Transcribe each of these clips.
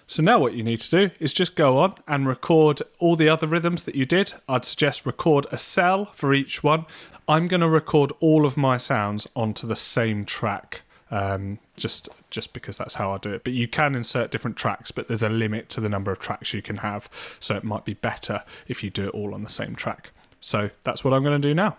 So now what you need to do is just go on and record all the other rhythms that you did. I'd suggest record a cell for each one. I'm going to record all of my sounds onto the same track, just because that's how I do it. But you can insert different tracks, but there's a limit to the number of tracks you can have. So it might be better if you do it all on the same track. So that's what I'm going to do now.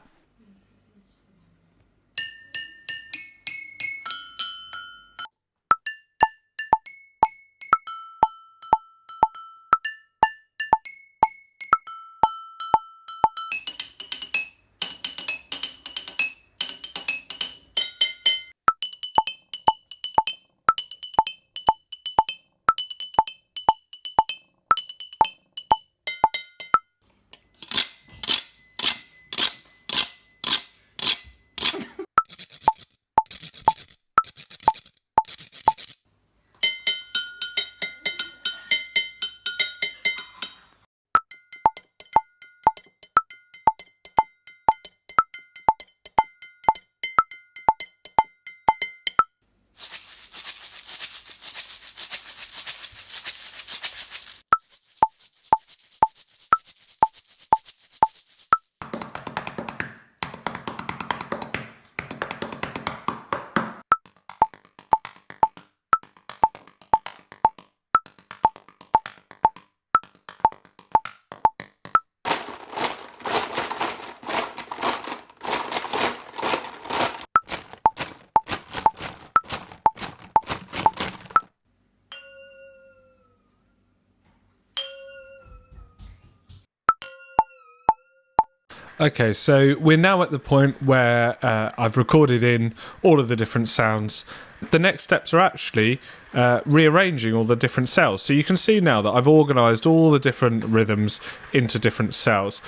Okay, so we're now at the point where I've recorded in all of the different sounds. The next steps are actually rearranging all the different cells. So you can see now that I've organised all the different rhythms into different cells.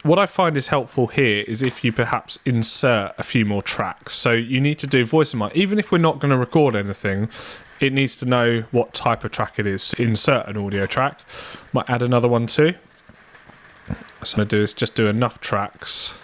What I find is helpful here is if you perhaps insert a few more tracks. So you need to do voice and mic. Even if we're not going to record anything, it needs to know what type of track it is. So insert an audio track. Might add another one too. So what I'm going to do is just do enough tracks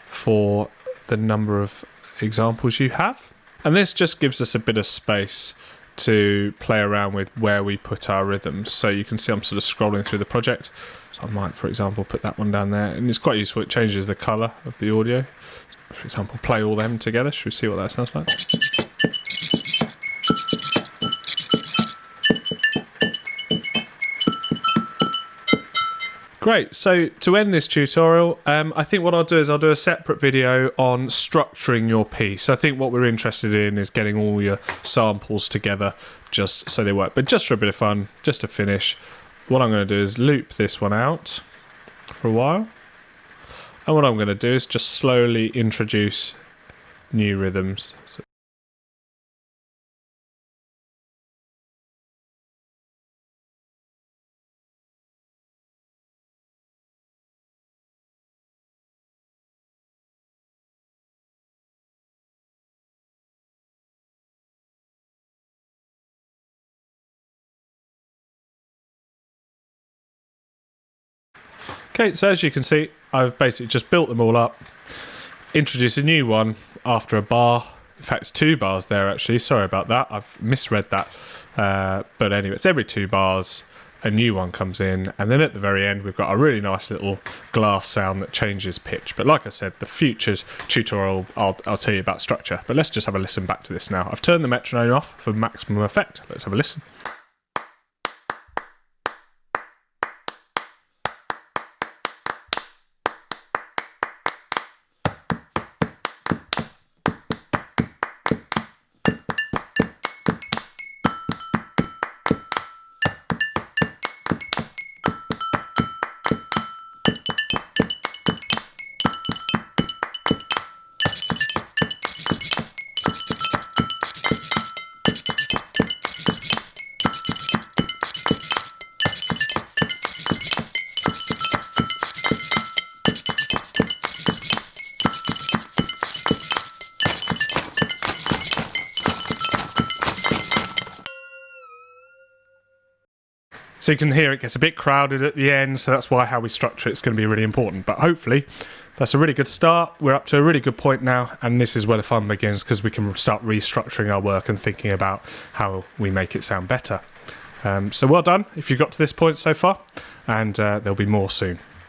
for the number of examples you have. And this just gives us a bit of space to play around with where we put our rhythms. So you can see I'm sort of scrolling through the project. So I might, for example, put that one down there. And it's quite useful. It changes the colour of the audio. For example, play all them together. Should we see what that sounds like? Great, so to end this tutorial, I think what I'll do is I'll do a separate video on structuring your piece. I think what we're interested in is getting all your samples together just so they work. But just for a bit of fun, just to finish, what I'm going to do is loop this one out for a while. And what I'm going to do is just slowly introduce new rhythms. So okay, so as you can see, I've basically just built them all up, introduced a new one after a bar. In fact, it's 2 bars there actually, sorry about that, I've misread that. But anyway, it's every 2 bars, a new one comes in, and then at the very end we've got a really nice little glass sound that changes pitch. But like I said, the future tutorial, I'll tell you about structure. But let's just have a listen back to this now. I've turned the metronome off for maximum effect. Let's have a listen. So you can hear it gets a bit crowded at the end, so that's why how we structure it's going to be really important. But hopefully that's a really good start. We're up to a really good point now, and this is where the fun begins, because we can start restructuring our work and thinking about how we make it sound better. So well done if you got to this point so far, and there'll be more soon.